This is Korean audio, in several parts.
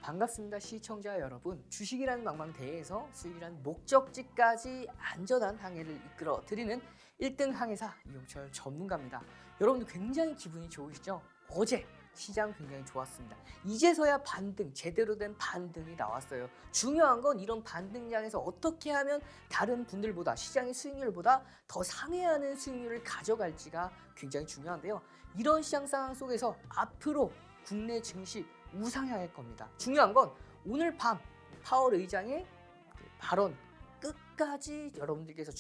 반갑습니다. 시청자 여러분. 주식이라는 망망대해에서 수익이라는 목적지까지 안전한 항해를 이끌어 드리는 1등 항해사 이용철 전문가입니다. 여러분들 굉장히 기분이 좋으시죠? 어제 시장 굉장히 좋았습니다. 이제서야 반등, 제대로 된 반등이 나왔어요. 중요한 건 이런 반등량에서 어떻게 하면 다른 분들보다 시장의 수익률보다 더 상회하는 수익률을 가져갈지가 굉장히 중요한데요. 이런 시장 상황 속에서 앞으로 국내 증시 우상향할 겁니다. 중요한 건 오늘 밤 파월 의장의 발언 끝까지 여러분들께서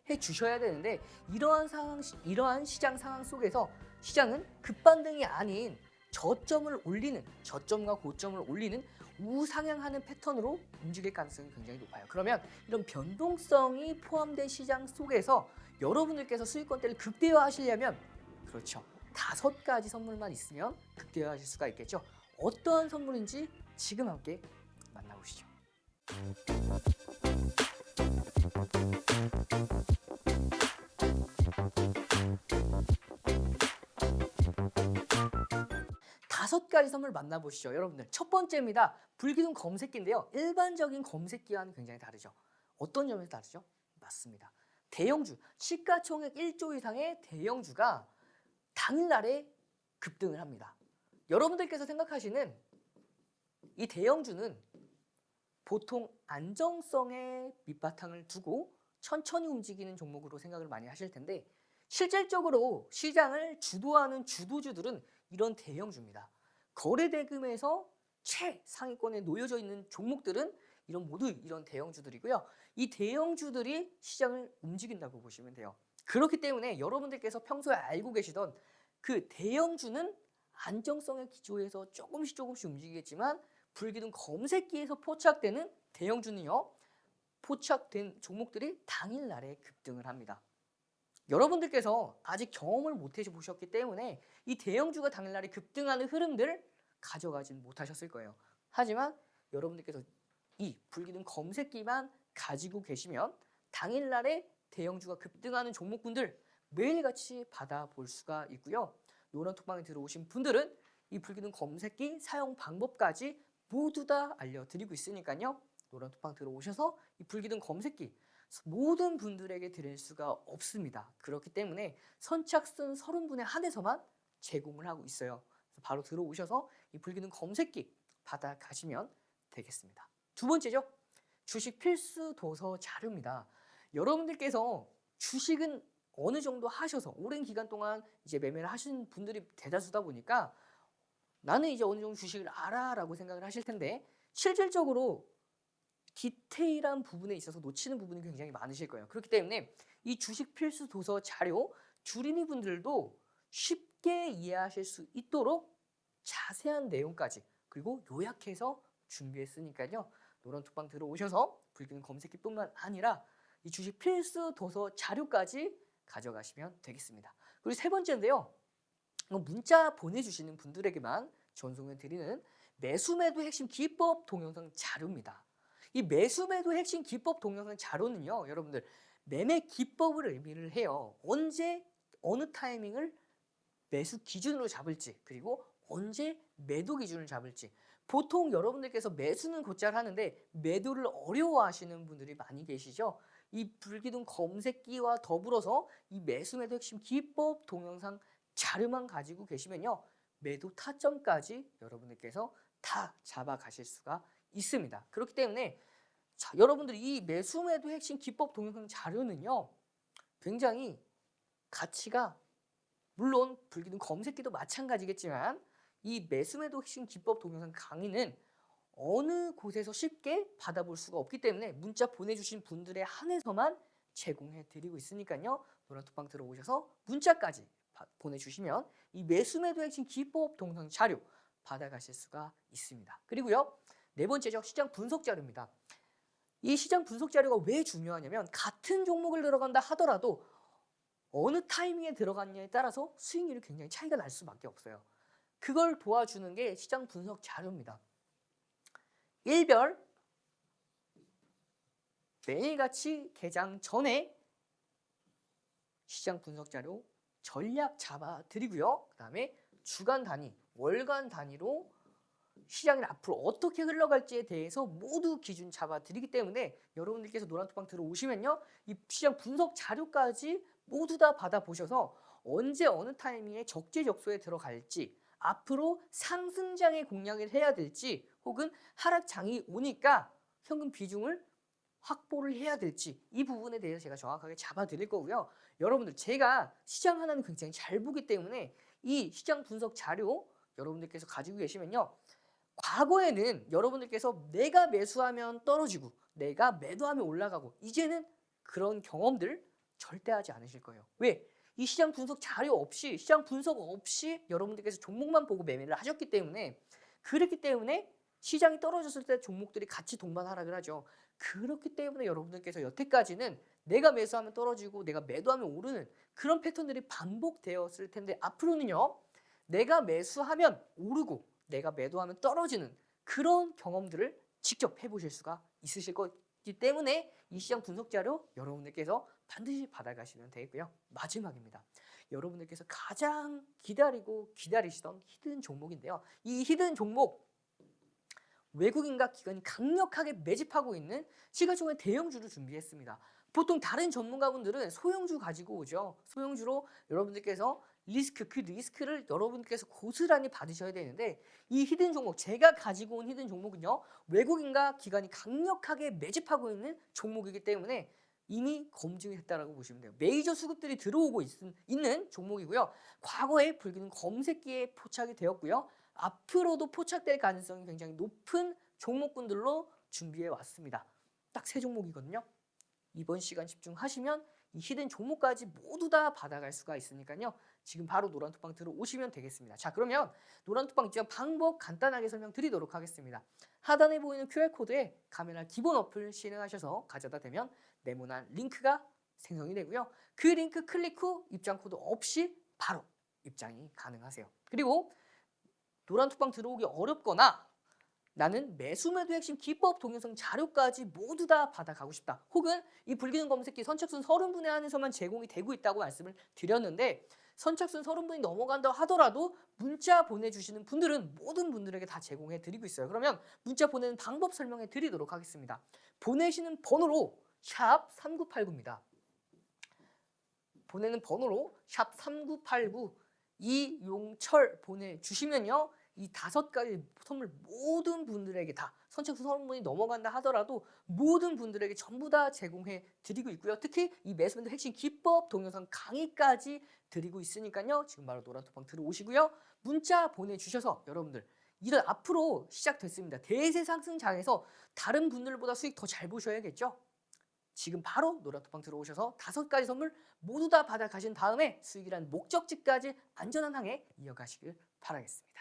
해 주셔야 되는데, 이러한 시장 상황 속에서 시장은 급반등이 아닌 저점과 고점을 올리는 우상향하는 패턴으로 움직일 가능성이 굉장히 높아요. 그러면 이런 변동성이 포함된 시장 속에서 여러분들께서 수익권대를 극대화하시려면, 그렇죠, 5가지 선물만 있으면 극대화하실 수가 있겠죠. 어떠한 선물인지 지금 함께 만나보시죠. 다섯 가지 선물 만나보시죠. 여러분들, 첫 번째입니다. 불기둥 검색기인데요. 일반적인 검색기와는 굉장히 다르죠. 어떤 점에서 다르죠? 맞습니다. 대형주, 시가총액 1조 이상의 대형주가 당일날에 급등을 합니다. 여러분들께서 생각하시는 이 대형주는 보통 안정성의 밑바탕을 두고 천천히 움직이는 종목으로 생각을 많이 하실 텐데, 실질적으로 시장을 주도하는 주도주들은 이런 대형주입니다. 거래대금에서 최상위권에 놓여져 있는 종목들은 모두 이런 대형주들이고요. 이 대형주들이 시장을 움직인다고 보시면 돼요. 그렇기 때문에 여러분들께서 평소에 알고 계시던 그 대형주는 안정성의 기초에서 조금씩 움직이겠지만, 불기둥 검색기에서 포착되는 대형주는요, 포착된 종목들이 당일날에 급등을 합니다. 여러분들께서 아직 경험을 못 해보셨기 때문에 이 대형주가 당일날에 급등하는 흐름들을 가져가지는 못하셨을 거예요. 하지만 여러분들께서 이 불기둥 검색기만 가지고 계시면 당일날에 대형주가 급등하는 종목군들 매일같이 받아볼 수가 있고요. 노란톡방에 들어오신 분들은 이 불기둥 검색기 사용 방법까지 모두 다 알려드리고 있으니까요. 노란톡방 들어오셔서 이 불기둥 검색기 모든 분들에게 드릴 수가 없습니다. 그렇기 때문에 선착순 30분에 한해서만 제공을 하고 있어요. 그래서 바로 들어오셔서 이 불기둥 검색기 받아가시면 되겠습니다. 두 번째죠. 주식 필수 도서 자료입니다. 여러분들께서 주식은 어느 정도 하셔서 오랜 기간 동안 이제 매매를 하신 분들이 대다수다 보니까 나는 이제 어느 정도 주식을 알아라고 생각을 하실 텐데, 실질적으로 디테일한 부분에 있어서 놓치는 부분이 굉장히 많으실 거예요. 그렇기 때문에 이 주식 필수 도서 자료 주린이 분들도 쉽게 이해하실 수 있도록 자세한 내용까지 그리고 요약해서 준비했으니까요. 노란톡방 들어오셔서 불기둥 검색기뿐만 아니라 이 주식 필수 도서 자료까지 가져가시면 되겠습니다. 그리고 세 번째인데요. 문자 보내주시는 분들에게만 전송해 드리는 매수매도 핵심 기법 동영상 자료입니다. 이 매수매도 핵심 기법 동영상 자료는요, 여러분들 매매 기법을 의미를 해요. 언제 어느 타이밍을 매수 기준으로 잡을지, 그리고 언제 매도 기준을 잡을지. 보통 여러분들께서 매수는 곧잘 하는데 매도를 어려워하시는 분들이 많이 계시죠. 이 불기둥 검색기와 더불어서 이 매수매도 핵심 기법 동영상 자료만 가지고 계시면요, 매도 타점까지 여러분들께서 다 잡아가실 수가 있습니다. 그렇기 때문에 여러분들이 이 매수매도 핵심 기법 동영상 자료는요, 굉장히 가치가, 물론 불기둥 검색기도 마찬가지겠지만 이 매수매도 핵심 기법 동영상 강의는 어느 곳에서 쉽게 받아볼 수가 없기 때문에 문자 보내주신 분들에 한해서만 제공해 드리고 있으니까요. 노란톡방 들어오셔서 문자까지 보내주시면 이 매수매도 핵심 기법 동영상 자료 받아가실 수가 있습니다. 그리고요, 네 번째죠. 시장 분석 자료입니다. 이 시장 분석 자료가 왜 중요하냐면, 같은 종목을 들어간다 하더라도 어느 타이밍에 들어갔냐에 따라서 수익률이 굉장히 차이가 날 수밖에 없어요. 그걸 도와주는 게 시장 분석 자료입니다. 일별 매일같이 개장 전에 시장 분석 자료 전략 잡아 드리고요. 그 다음에 주간 단위, 월간 단위로 시장이 앞으로 어떻게 흘러갈지에 대해서 모두 기준 잡아드리기 때문에 여러분들께서 노란톡방 들어오시면요. 이 시장 분석 자료까지 모두 다 받아보셔서 언제 어느 타이밍에 적재적소에 들어갈지, 앞으로 상승장의 공략을 해야 될지, 혹은 하락장이 오니까 현금 비중을 확보를 해야 될지, 이 부분에 대해서 제가 정확하게 잡아드릴 거고요. 여러분들, 제가 시장 하나는 굉장히 잘 보기 때문에 이 시장 분석 자료 여러분들께서 가지고 계시면요. 과거에는 여러분들께서 내가 매수하면 떨어지고 내가 매도하면 올라가고, 이제는 그런 경험들 절대 하지 않으실 거예요. 왜? 이 시장 분석 자료 없이, 시장 분석 없이 여러분들께서 종목만 보고 매매를 하셨기 때문에, 그렇기 때문에 시장이 떨어졌을 때 종목들이 같이 동반 하락을 하죠. 그렇기 때문에 여러분들께서 여태까지는 내가 매수하면 떨어지고 내가 매도하면 오르는 그런 패턴들이 반복되었을 텐데, 앞으로는요, 내가 매수하면 오르고 내가 매도하면 떨어지는 그런 경험들을 직접 해보실 수가 있으실 거기 때문에 이 시장 분석 자료 여러분들께서 반드시 받아가시면 되겠고요. 마지막입니다. 여러분들께서 가장 기다리고 기다리시던 히든 종목인데요. 이 히든 종목, 외국인과 기관이 강력하게 매집하고 있는 시가총액 대형주를 준비했습니다. 보통 다른 전문가분들은 소형주 가지고 오죠. 소형주로 여러분들께서 그 리스크를 여러분께서 고스란히 받으셔야 되는데, 이 히든 종목, 제가 가지고 온 히든 종목은요, 외국인과 기관이 강력하게 매집하고 있는 종목이기 때문에 이미 검증이 됐다라고 보시면 돼요. 메이저 수급들이 들어오고 있는 종목이고요. 과거에 불기능 검색기에 포착이 되었고요. 앞으로도 포착될 가능성이 굉장히 높은 종목군들로 준비해 왔습니다. 딱 3종목이거든요. 이번 시간 집중하시면 이 히든 종목까지 모두 다 받아갈 수가 있으니까요. 지금 바로 노란톡방 들어오시면 되겠습니다. 자, 그러면 노란톡방 입장 방법 간단하게 설명드리도록 하겠습니다. 하단에 보이는 QR코드에 카메라 기본 어플 실행하셔서 가져다 대면 네모난 링크가 생성이 되고요. 그 링크 클릭 후 입장 코드 없이 바로 입장이 가능하세요. 그리고 노란톡방 들어오기 어렵거나 나는 매수매도 핵심 기법 동영상 자료까지 모두 다 받아가고 싶다, 혹은 이 불기능 검색기 선착순 30분에 한해서만 제공이 되고 있다고 말씀을 드렸는데, 선착순 30분이 넘어간다 하더라도 문자 보내주시는 분들은 모든 분들에게 다 제공해 드리고 있어요. 그러면 문자 보내는 방법 설명해 드리도록 하겠습니다. 보내시는 번호로 샵 3989입니다. 보내는 번호로 샵 3989 이용철 보내주시면요, 이 5가지 선물 모든 분들에게 다, 선착순 30분이 넘어간다 하더라도 모든 분들에게 전부 다 제공해 드리고 있고요. 특히 이 매수매도 핵심 기법 동영상 강의까지 드리고 있으니까요. 지금 바로 노란톡방 들어오시고요. 문자 보내주셔서 여러분들, 이런 앞으로 시작됐습니다. 대세 상승장에서 다른 분들보다 수익 더 잘 보셔야겠죠. 지금 바로 노란톡방 들어오셔서 5가지 선물 모두 다 받아가신 다음에 수익이란 목적지까지 안전한 항해 이어가시길 바라겠습니다.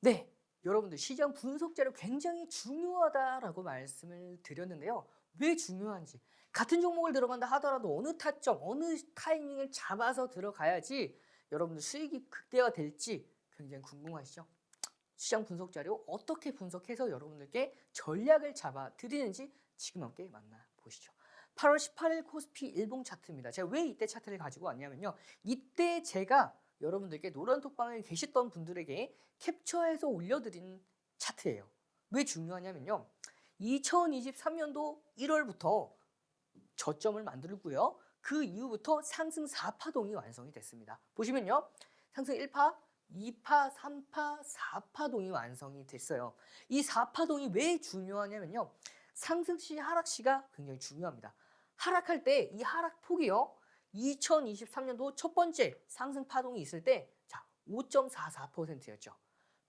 네, 여러분들, 시장 분석 자료 굉장히 중요하다라고 말씀을 드렸는데요. 왜 중요한지, 같은 종목을 들어간다 하더라도 어느 타점, 어느 타이밍을 잡아서 들어가야지 여러분들 수익이 극대화될지 굉장히 궁금하시죠? 시장 분석 자료 어떻게 분석해서 여러분들께 전략을 잡아 드리는지 지금 함께 만나보시죠. 8월 18일 코스피 일봉 차트입니다. 제가 왜 이때 차트를 가지고 왔냐면요, 이때 제가 여러분들께 노란톡방에 계셨던 분들에게 캡처해서 올려드린 차트예요. 왜 중요하냐면요, 2023년도 1월부터 저점을 만들고요, 그 이후부터 상승 4파동이 완성이 됐습니다. 보시면요, 상승 1파, 2파, 3파, 4파동이 완성이 됐어요. 이 4파동이 왜 중요하냐면요, 상승시, 하락시가 굉장히 중요합니다. 하락할 때 이 하락폭이요, 2023년도 첫 번째 상승 파동이 있을 때 5.44%였죠.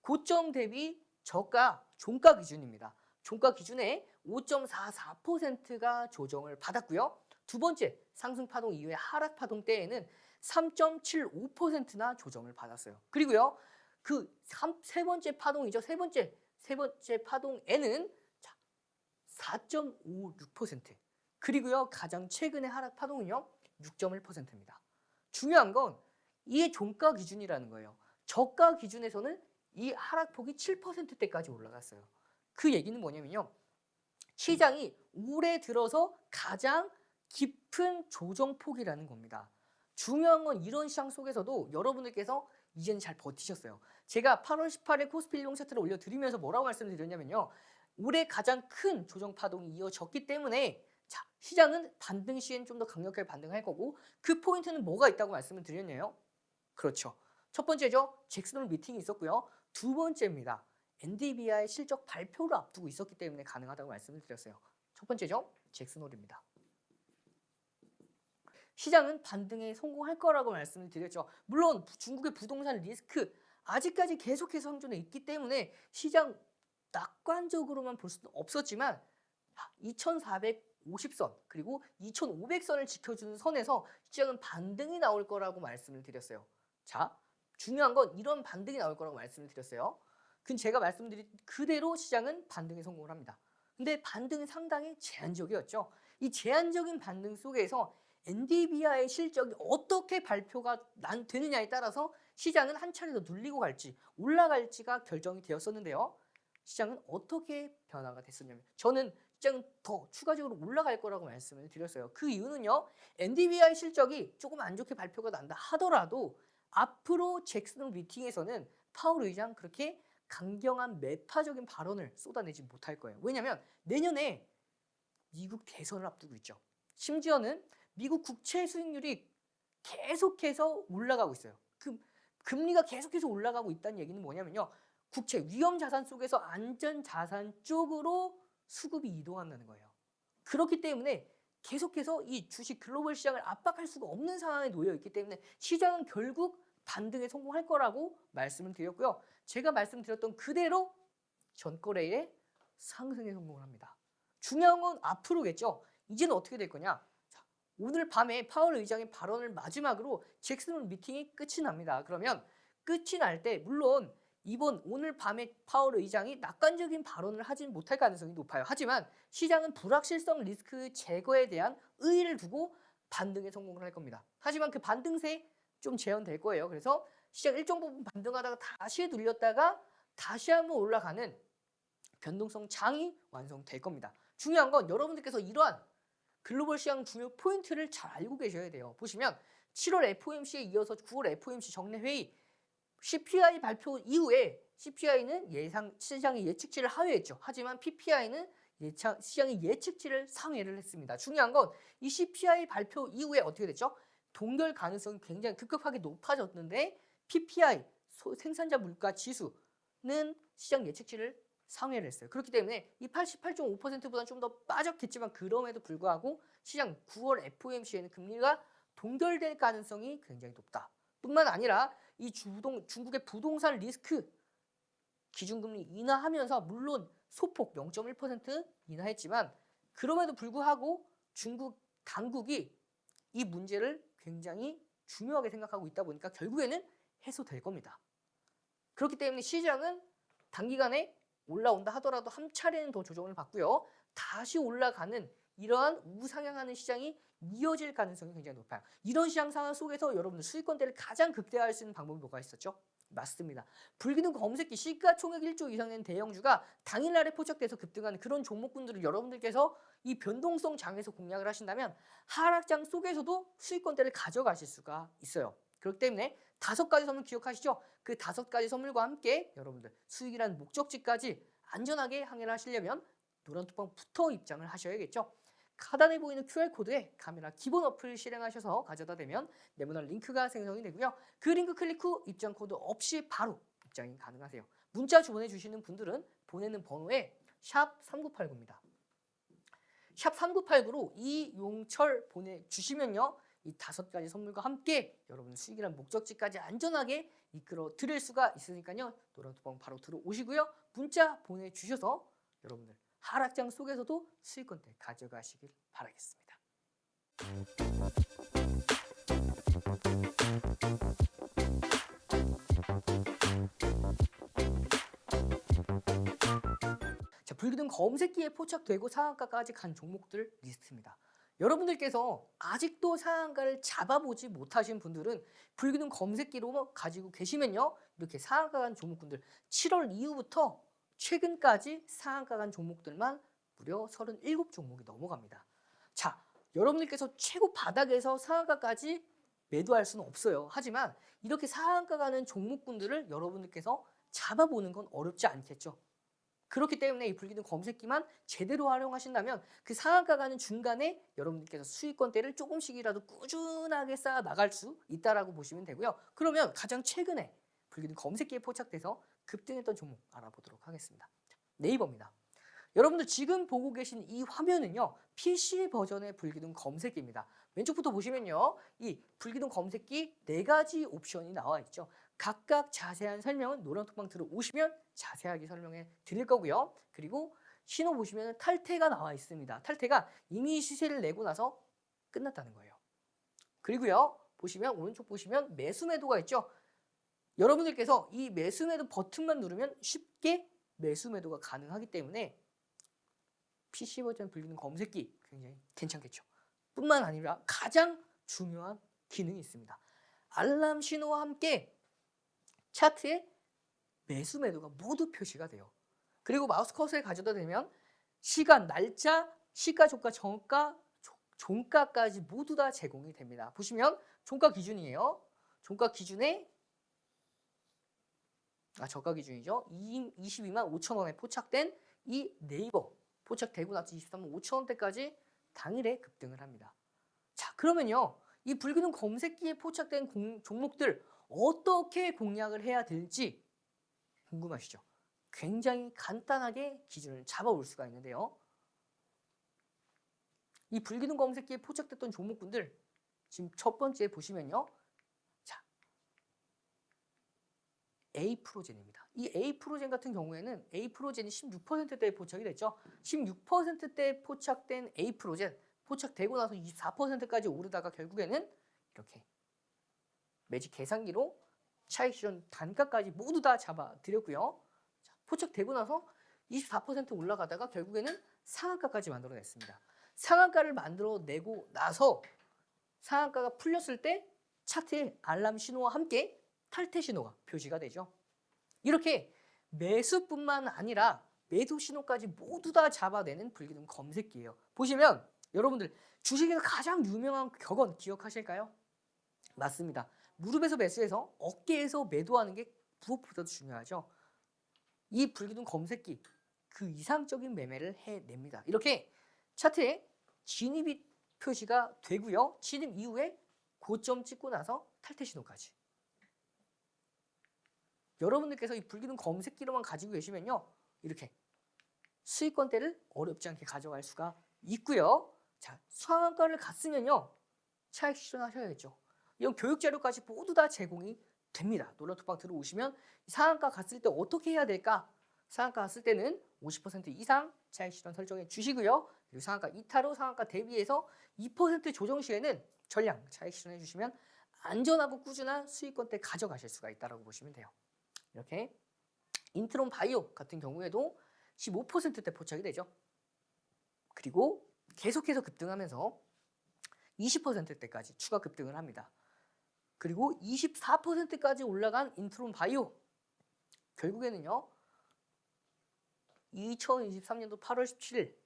고점 대비 저가, 종가 기준입니다. 종가 기준에 5.44%가 조정을 받았고요. 두 번째 상승 파동 이후에 하락 파동 때에는 3.75%나 조정을 받았어요. 그리고요, 그 세 번째 파동이죠. 세 번째 파동에는 4.56%. 그리고요, 가장 최근의 하락 파동은요, 6.1%입니다. 중요한 건 이게 종가 기준이라는 거예요. 저가 기준에서는 이 하락폭이 7%대까지 올라갔어요. 그 얘기는 뭐냐면요, 시장이 올해 들어서 가장 깊은 조정폭이라는 겁니다. 중요한 건 이런 시장 속에서도 여러분들께서 이제는 잘 버티셨어요. 제가 8월 18일 코스피 1종 차트를 올려드리면서 뭐라고 말씀드렸냐면요. 올해 가장 큰 조정 파동이 이어졌기 때문에 자, 시장은 반등 시엔 좀 더 강력하게 반등할 거고 그 포인트는 뭐가 있다고 말씀을 드렸냐요? 그렇죠. 첫 번째죠. 잭슨홀 미팅이 있었고요. 두 번째입니다. 엔비디아의 실적 발표를 앞두고 있었기 때문에 가능하다고 말씀을 드렸어요. 첫 번째죠. 잭슨홀입니다. 시장은 반등에 성공할 거라고 말씀을 드렸죠. 물론 중국의 부동산 리스크 아직까지 계속해서 상존해 있기 때문에 시장 낙관적으로만 볼 수는 없었지만 2450선 그리고 2500선을 지켜주는 선에서 시장은 반등이 나올 거라고 말씀을 드렸어요. 자, 중요한 건 이런 반등이 나올 거라고 말씀을 드렸어요. 그건 제가 말씀드린 그대로 시장은 반등에 성공을 합니다. 근데 반등은 상당히 제한적이었죠. 이 제한적인 반등 속에서 엔비디아의 실적이 어떻게 발표가 되느냐에 따라서 시장은 한 차례 더 눌리고 갈지 올라갈지가 결정이 되었었는데요. 시장은 어떻게 변화가 됐었냐면 저는 시장은 더 추가적으로 올라갈 거라고 말씀을 드렸어요. 그 이유는요. 엔비디아의 실적이 조금 안 좋게 발표가 난다 하더라도 앞으로 잭슨홀 미팅에서는 파월 의장 그렇게 강경한 매파적인 발언을 쏟아내지 못할 거예요. 왜냐하면 내년에 미국 대선을 앞두고 있죠. 심지어는 미국 국채 수익률이 계속해서 올라가고 있어요. 금리가 계속해서 올라가고 있다는 얘기는 뭐냐면요. 국채 위험 자산 속에서 안전 자산 쪽으로 수급이 이동한다는 거예요. 그렇기 때문에 계속해서 이 주식 글로벌 시장을 압박할 수가 없는 상황에 놓여 있기 때문에 시장은 결국 반등에 성공할 거라고 말씀을 드렸고요. 제가 말씀드렸던 그대로 전거래의 상승에 성공을 합니다. 중요한 건 앞으로겠죠. 이제는 어떻게 될 거냐. 자, 오늘 밤에 파월 의장의 발언을 마지막으로 잭슨홀 미팅이 끝이 납니다. 그러면 끝이 날 때 물론 오늘 밤에 파월 의장이 낙관적인 발언을 하진 못할 가능성이 높아요. 하지만 시장은 불확실성 리스크 제거에 대한 의의를 두고 반등에 성공을 할 겁니다. 하지만 그 반등세 좀 재현될 거예요. 그래서 시장 일정 부분 반등하다가 다시 눌렸다가 다시 한번 올라가는 변동성 장이 완성될 겁니다. 중요한 건 여러분들께서 이러한 글로벌 시장 중요 포인트를 잘 알고 계셔야 돼요. 보시면 7월 FOMC에 이어서 9월 FOMC 정례회의 CPI 발표 이후에 CPI는 시장의 예측치를 하회했죠. 하지만 PPI는 시장의 예측치를 상회를 했습니다. 중요한 건 이 CPI 발표 이후에 어떻게 됐죠? 동결 가능성이 굉장히 급격하게 높아졌는데 PPI 생산자 물가 지수는 시장 예측치를 상회를 했어요. 그렇기 때문에 이 88.5%보다는 좀 더 빠졌겠지만 그럼에도 불구하고 시장 9월 FOMC에는 금리가 동결될 가능성이 굉장히 높다. 뿐만 아니라 이 중국의 부동산 리스크 기준금리 인하하면서 물론 소폭 0.1% 인하했지만 그럼에도 불구하고 중국 당국이 이 문제를 굉장히 중요하게 생각하고 있다 보니까 결국에는 해소될 겁니다. 그렇기 때문에 시장은 단기간에 올라온다 하더라도 한 차례는 더 조정을 받고요. 다시 올라가는 이러한 우상향하는 시장이 이어질 가능성이 굉장히 높아요. 이런 시장 상황 속에서 여러분들 수익권대를 가장 극대화할 수 있는 방법이 뭐가 있었죠? 맞습니다. 불기둥 검색기 시가총액 1조 이상 된 대형주가 당일날에 포착돼서 급등하는 그런 종목군들을 여러분들께서 이 변동성 장에서 공략을 하신다면 하락장 속에서도 수익권대를 가져가실 수가 있어요. 그렇기 때문에 5가지 선물 기억하시죠? 그 5가지 선물과 함께 여러분들 수익이라는 목적지까지 안전하게 항해를 하시려면 노란톡방부터 입장을 하셔야겠죠. 하단에 보이는 QR코드에 카메라 기본 어플 실행하셔서 가져다 대면 네모난 링크가 생성이 되고요. 그 링크 클릭 후 입장 코드 없이 바로 입장이 가능하세요. 문자 보내주시는 분들은 보내는 번호에 샵 3989입니다. 샵 3989로 이용철 보내주시면요. 이 5가지 선물과 함께 여러분 수익이란 목적지까지 안전하게 이끌어 드릴 수가 있으니까요. 노란톡방 바로 들어오시고요. 문자 보내주셔서 여러분들 하락장 속에서도 수익권대 가져가시길 바라겠습니다. 자, 불기둥 검색기에 포착되고 상한가까지 간 종목들 리스트입니다. 여러분들께서 아직도 상한가를 잡아보지 못하신 분들은 불기둥 검색기로 가지고 계시면요. 이렇게 상한가 간 종목군들 7월 이후부터 최근까지 상한가 간 종목들만 무려 37종목이 넘어갑니다. 자, 여러분들께서 최고 바닥에서 상한가까지 매도할 수는 없어요. 하지만 이렇게 상한가 가는 종목군들을 여러분들께서 잡아보는 건 어렵지 않겠죠. 그렇기 때문에 이 불기둥 검색기만 제대로 활용하신다면 그 상한가 가는 중간에 여러분들께서 수익권대를 조금씩이라도 꾸준하게 쌓아 나갈 수 있다라고 보시면 되고요. 그러면 가장 최근에 불기둥 검색기에 포착돼서 급등했던 종목 알아보도록 하겠습니다. 네이버입니다. 여러분들 지금 보고 계신 이 화면은요, PC 버전의 불기둥 검색기입니다. 왼쪽부터 보시면요, 이 불기둥 검색기 4가지 옵션이 나와 있죠. 각각 자세한 설명은 노란톡방 들어오시면 자세하게 설명해 드릴 거고요. 그리고 신호 보시면 탈퇴가 나와 있습니다. 탈퇴가 이미 시세를 내고 나서 끝났다는 거예요. 그리고요, 보시면 오른쪽 보시면 매수 매도가 있죠. 여러분들께서 이 매수 매도 버튼만 누르면 쉽게 매수 매도가 가능하기 때문에 PC 버전 불기둥 검색기 굉장히 괜찮겠죠. 뿐만 아니라 가장 중요한 기능이 있습니다. 알람 신호와 함께 차트에 매수 매도가 모두 표시가 돼요. 그리고 마우스 커서에 가져다 대면 시간, 날짜, 시가, 조가, 정가, 종가까지 모두 다 제공이 됩니다. 보시면 종가 기준이에요. 종가 기준에 저가 기준이죠. 22만 5천 원에 포착된 이 네이버 포착되고 나서 23만 5천 원대까지 당일에 급등을 합니다. 자, 그러면요, 이 불기둥 검색기에 포착된 종목들 어떻게 공략을 해야 될지 궁금하시죠? 굉장히 간단하게 기준을 잡아올 수가 있는데요. 이 불기둥 검색기에 포착됐던 종목군들 지금 첫 번째 보시면요. 자, A프로젠입니다. 이 A프로젠 같은 경우에는 A프로젠이 16%대에 포착이 됐죠. 16%대에 포착된 A프로젠 포착되고 나서 24%까지 오르다가 결국에는 이렇게 매직 계산기로 차익 실현 단가까지 모두 다 잡아드렸고요. 자, 포착되고 나서 24% 올라가다가 결국에는 상한가까지 만들어냈습니다. 상한가를 만들어내고 나서 상한가가 풀렸을 때 차트에 알람 신호와 함께 탈퇴 신호가 표시가 되죠. 이렇게 매수뿐만 아니라 매도 신호까지 모두 다 잡아내는 불기둥 검색기예요. 보시면 여러분들 주식에서 가장 유명한 격언 기억하실까요? 맞습니다. 무릎에서 매수해서 어깨에서 매도하는 게 무엇보다도 중요하죠. 이 불기둥 검색기 그 이상적인 매매를 해냅니다. 이렇게 차트에 진입이 표시가 되고요. 진입 이후에 고점 찍고 나서 탈퇴 신호까지. 여러분들께서 이 불기둥 검색기로만 가지고 계시면요, 이렇게 수익권대를 어렵지 않게 가져갈 수가 있고요. 자, 상한가를 갔으면요, 차익 실현하셔야겠죠. 이런 교육 자료까지 모두 다 제공이 됩니다. 노란톡방 들어오시면 상한가 갔을 때 어떻게 해야 될까? 상한가 갔을 때는 50% 이상 차익 실현 설정해 주시고요. 그리고 상한가 이탈 후 상한가 대비해서 2% 조정 시에는 전량 차익 실현해 주시면 안전하고 꾸준한 수익권대 가져가실 수가 있다고 보시면 돼요. 이렇게 인트론 바이오 같은 경우에도 15%대 포착이 되죠. 그리고 계속해서 급등하면서 20%대까지 추가 급등을 합니다. 그리고 24%까지 올라간 인트론 바이오 결국에는요, 2023년도 8월 17일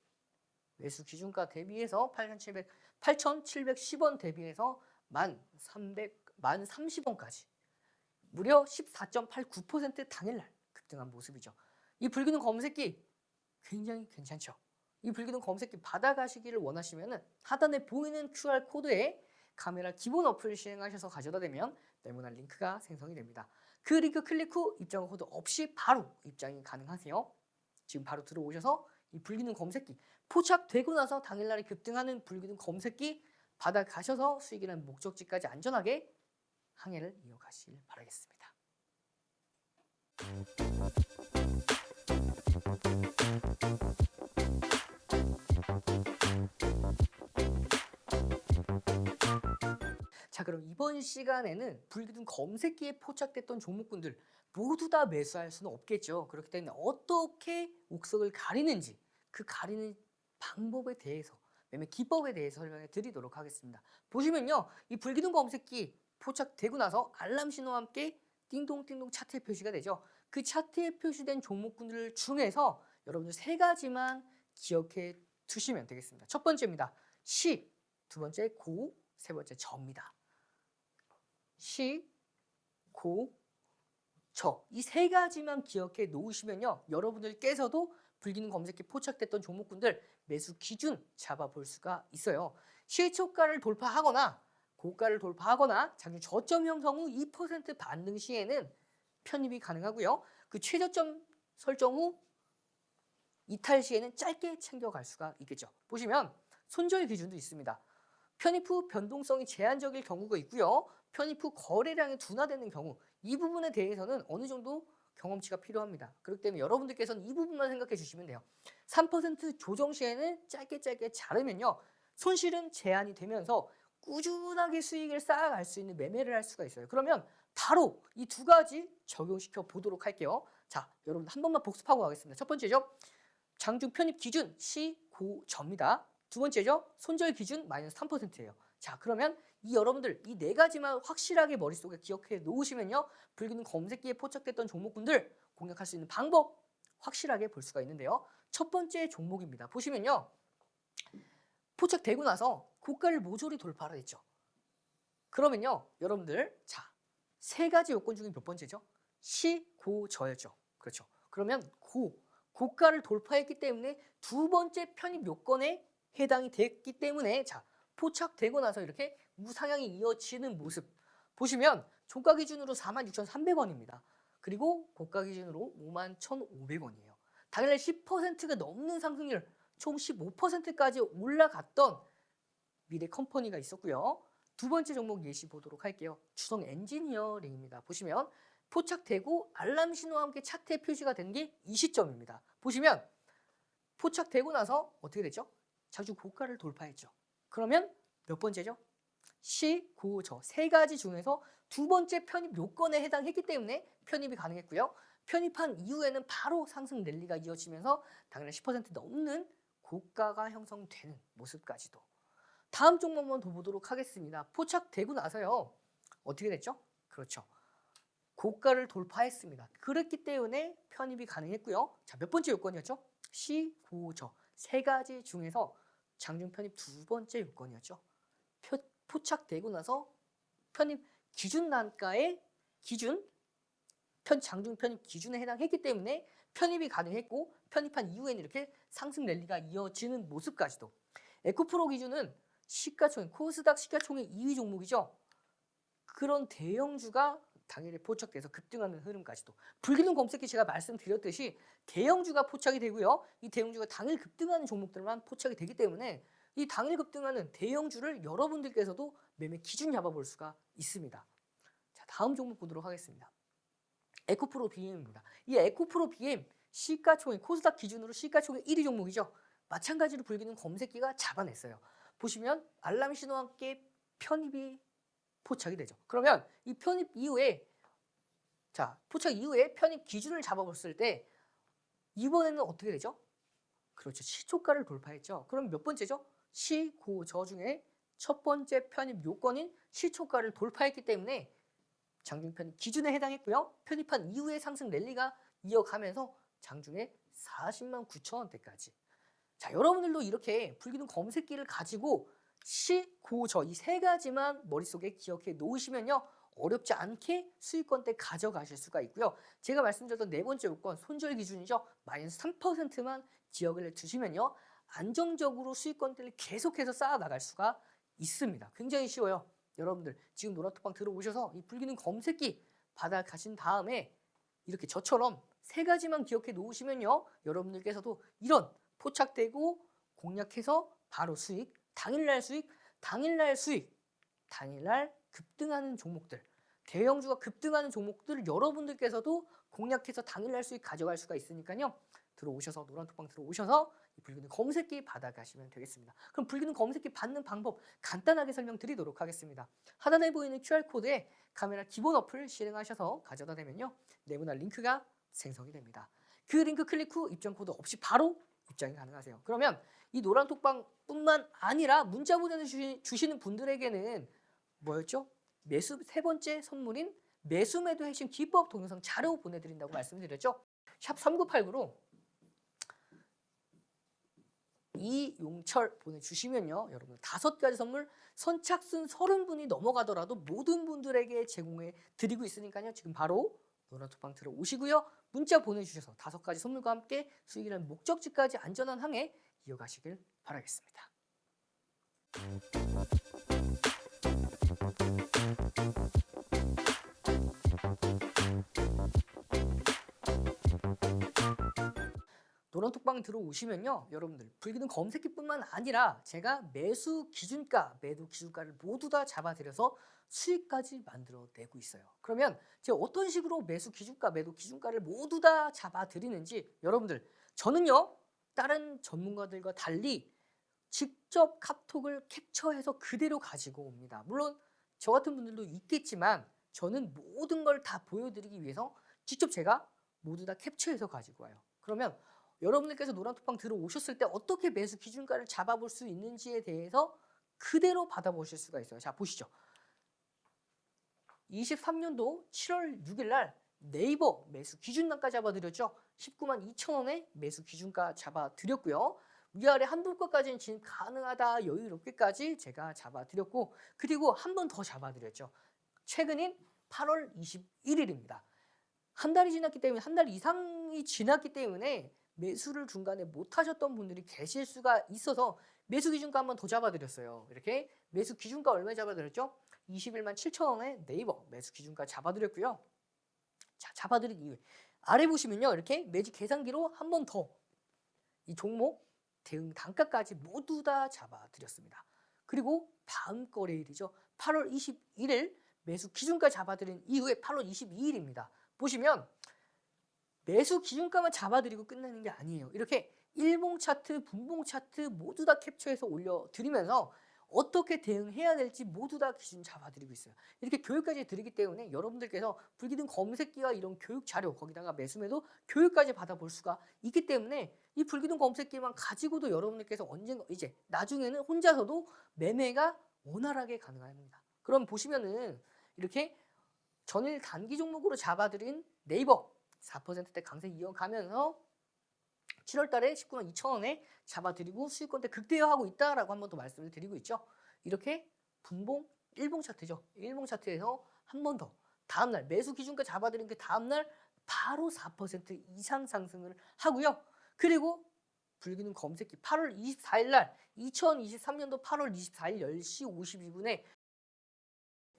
매수 기준가 대비해서 8,710원 대비해서 1,30원까지 무려 14.89% 당일날 급등한 모습이죠. 이 불기둥 검색기 굉장히 괜찮죠. 이 불기둥 검색기 받아가시기를 원하시면 하단에 보이는 QR코드에 카메라 기본 어플 시행하셔서 가져다 대면 네모난 링크가 생성이 됩니다. 그 링크 클릭 후 입장 코드 없이 바로 입장이 가능하세요. 지금 바로 들어오셔서 이 불기둥 검색기 포착되고 나서 당일날에 급등하는 불기둥 검색기 받아가셔서 수익이라는 목적지까지 안전하게 항해를 이어가시길 바라겠습니다. 자, 그럼 이번 시간에는 불기둥 검색기에 포착됐던 종목군들 모두 다 매수할 수는 없겠죠. 그렇기 때문에 어떻게 옥석을 가리는지 그 가리는 방법에 대해서, 매매 기법에 대해서 설명해 드리도록 하겠습니다. 보시면요, 이 불기둥 검색기 포착되고 나서 알람 신호와 함께 띵동띵동 차트에 표시가 되죠. 그 차트에 표시된 종목군들 중에서 여러분들 3가지만 기억해 두시면 되겠습니다. 첫 번째입니다. 시, 두 번째 고, 세 번째 저입니다. 시, 고, 저. 이 세 가지만 기억해 놓으시면요. 여러분들께서도 불기능 검색기에 포착됐던 종목군들 매수 기준 잡아볼 수가 있어요. 시초가를 돌파하거나 고가를 돌파하거나 장중 저점 형성 후 2% 반등 시에는 편입이 가능하고요. 그 최저점 설정 후 이탈 시에는 짧게 챙겨갈 수가 있겠죠. 보시면 손절 기준도 있습니다. 편입 후 변동성이 제한적일 경우가 있고요. 편입 후 거래량이 둔화되는 경우 이 부분에 대해서는 어느 정도 경험치가 필요합니다. 그렇기 때문에 여러분들께서는 이 부분만 생각해 주시면 돼요. 3% 조정 시에는 짧게 자르면요. 손실은 제한이 되면서 꾸준하게 수익을 쌓아갈 수 있는 매매를 할 수가 있어요. 그러면 바로 이 두 가지 적용시켜 보도록 할게요. 자, 여러분 한 번만 복습하고 가겠습니다. 첫 번째죠. 장중 편입 기준 시, 고, 저입니다. 두 번째죠. 손절 기준 마이너스 3%예요. 자, 그러면 이 여러분들 이 네 가지만 확실하게 머릿속에 기억해 놓으시면요. 불기능 검색기에 포착됐던 종목군들 공략할 수 있는 방법 확실하게 볼 수가 있는데요. 첫 번째 종목입니다. 보시면요. 포착되고 나서 고가를 모조리 돌파를 했죠. 그러면요. 여러분들 자, 세 가지 요건 중에 몇 번째죠? 시, 고, 저였죠. 그렇죠. 그러면 고가를 돌파했기 때문에 두 번째 편입 요건에 해당이 됐기 때문에 자, 포착되고 나서 이렇게 우상향이 이어지는 모습 보시면 종가 기준으로 46,300원입니다. 그리고 고가 기준으로 51,500원이에요. 당일날 10%가 넘는 상승률 총 15%까지 올라갔던 미래 컴퍼니가 있었고요. 두 번째 종목 예시 보도록 할게요. 주성 엔지니어링입니다. 보시면 포착되고 알람 신호와 함께 차트에 표시가 된 게 이 시점입니다. 보시면 포착되고 나서 어떻게 됐죠? 자주 고가를 돌파했죠. 그러면 몇 번째죠? 시, 고, 저 세 가지 중에서 두 번째 편입 요건에 해당했기 때문에 편입이 가능했고요. 편입한 이후에는 바로 상승 랠리가 이어지면서 당연히 10% 넘는 고가가 형성되는 모습까지도. 다음 종목만 더 보도록 하겠습니다. 포착되고 나서요. 어떻게 됐죠? 그렇죠. 고가를 돌파했습니다. 그렇기 때문에 편입이 가능했고요. 자, 몇 번째 요건이었죠? 시, 고, 저 세 가지 중에서 장중 편입 두 번째 요건이었죠. 포착되고 나서 편입 기준 단가의 장중 편입 기준에 해당했기 때문에 편입이 가능했고 편입한 이후에는 이렇게 상승 랠리가 이어지는 모습까지도. 에코프로 기준은 시가총액, 코스닥 시가총액 2위 종목이죠. 그런 대형주가 당일에 포착돼서 급등하는 흐름까지도. 불기능 검색기 제가 말씀드렸듯이 대형주가 포착이 되고요. 이 대형주가 당일 급등하는 종목들만 포착이 되기 때문에 이 당일 급등하는 대형주를 여러분들께서도 매매 기준 잡아볼 수가 있습니다. 자, 다음 종목 보도록 하겠습니다. 에코프로 BM입니다. 이 에코프로 BM 시가총액, 코스닥 기준으로 시가총액 1위 종목이죠. 마찬가지로 불기능 검색기가 잡아냈어요. 보시면 알람 신호와 함께 편입이 포착이 되죠. 그러면 이 편입 이후에 포착 이후에 편입 기준을 잡아봤을 때 이번에는 어떻게 되죠? 그렇죠. 시초가를 돌파했죠. 그럼 몇 번째죠? 시, 고, 저 중에 첫 번째 편입 요건인 시초가를 돌파했기 때문에 장중 편입 기준에 해당했고요. 편입한 이후에 상승 랠리가 이어가면서 장중에 40만 9천 원대까지. 자, 여러분들도 이렇게 불기능 검색기를 가지고 시, 고, 저 이 세 가지만 머릿속에 기억해 놓으시면요. 어렵지 않게 수익권대 가져가실 수가 있고요. 제가 말씀드렸던 네 번째 요건 손절 기준이죠. 마이너스 3%만 기억을 해두시면요. 안정적으로 수익권대를 계속해서 쌓아 나갈 수가 있습니다. 굉장히 쉬워요. 여러분들 지금 노란톡방 들어오셔서 이 불기능 검색기 받아 가신 다음에 이렇게 저처럼 세 가지만 기억해 놓으시면요. 여러분들께서도 이런 포착되고 공략해서 바로 수익, 당일날 급등하는 종목들, 대형주가 급등하는 종목들 여러분들께서도 공략해서 당일날 수익 가져갈 수가 있으니까요. 들어오셔서 노란톡방 들어오셔서 이 불기능 검색기 받아가시면 되겠습니다. 그럼 불기능 검색기 받는 방법 간단하게 설명드리도록 하겠습니다. 하단에 보이는 QR코드에 카메라 기본 어플 실행하셔서 가져다 대면요. 네모난 링크가 생성이 됩니다. 그 링크 클릭 후 입장 코드 없이 바로 입장이 가능하세요. 그러면 이 노란톡방뿐만 아니라 문자 보내주시는 분들에게는 뭐였죠? 매수 세 번째 선물인 매수매도 핵심 기법 동영상 자료 보내드린다고 말씀드렸죠. 샵 3989로 이용철 보내주시면요. 여러분 5가지 선물 선착순 30분이 넘어가더라도 모든 분들에게 제공해 드리고 있으니까요. 지금 바로 노란톡방 들어오시고요. 문자 보내주셔서 5가지 선물과 함께 수익이라는 목적지까지 안전한 항해 이어가시길 바라겠습니다. 노란톡방 들어오시면요. 여러분들 불기둥 검색기뿐만 아니라 제가 매수 기준가, 매도 기준가를 모두 다 잡아드려서 수익까지 만들어내고 있어요. 그러면 제가 어떤 식으로 매수 기준가, 매도 기준가를 모두 다 잡아드리는지 여러분들 저는요. 다른 전문가들과 달리 직접 카톡을 캡처해서 그대로 가지고 옵니다. 물론 저 같은 분들도 있겠지만 저는 모든 걸 다 보여드리기 위해서 직접 제가 모두 다 캡처해서 가지고 와요. 그러면 여러분들께서 노란톡방 들어오셨을 때 어떻게 매수 기준가를 잡아볼 수 있는지에 대해서 그대로 받아보실 수가 있어요. 자, 보시죠. 23년도 7월 6일 날 네이버 매수 기준단가 잡아드렸죠. 19만 2천 원에 매수 기준가 잡아드렸고요. 위아래 한두 것까지는 진입 가능하다 여유롭게까지 제가 잡아드렸고 그리고 한 번 더 잡아드렸죠. 최근인 8월 21일입니다. 한 달이 지났기 때문에 한 달 이상이 지났기 때문에 매수를 중간에 못 하셨던 분들이 계실 수가 있어서 매수 기준가 한 번 더 잡아드렸어요. 이렇게 매수 기준가 얼마 잡아드렸죠? 21만 7천 원에 네이버 매수 기준가 잡아드렸고요. 자, 잡아드린 이후에 아래 보시면요. 이렇게 매직 계산기로 한 번 더 이 종목 대응 단가까지 모두 다 잡아드렸습니다. 그리고 다음 거래일이죠. 8월 21일 매수 기준가 잡아드린 이후에 8월 22일입니다. 보시면 매수 기준가만 잡아드리고 끝내는 게 아니에요. 이렇게 일봉 차트, 분봉 차트 모두 다 캡처해서 올려드리면서 어떻게 대응해야 될지 모두 다 기준 잡아드리고 있어요. 이렇게 교육까지 드리기 때문에 여러분들께서 불기둥 검색기와 이런 교육 자료 거기다가 매수매도 교육까지 받아볼 수가 있기 때문에 이 불기둥 검색기만 가지고도 여러분들께서 언젠가 이제 나중에는 혼자서도 매매가 원활하게 가능합니다. 그럼 보시면은 이렇게 전일 단기 종목으로 잡아드린 네이버 4%대 강세 이어가면서 7월 달에 19만 2천 원에 잡아드리고 수익권대 극대화하고 있다라고 한 번 더 말씀을 드리고 있죠. 이렇게 분봉, 일봉 차트죠. 일봉 차트에서 한 번 더 다음날 매수 기준가 잡아드린 그 다음날 바로 4% 이상 상승을 하고요. 그리고 불기둥 검색기 8월 24일 날 2023년도 8월 24일 10시 52분에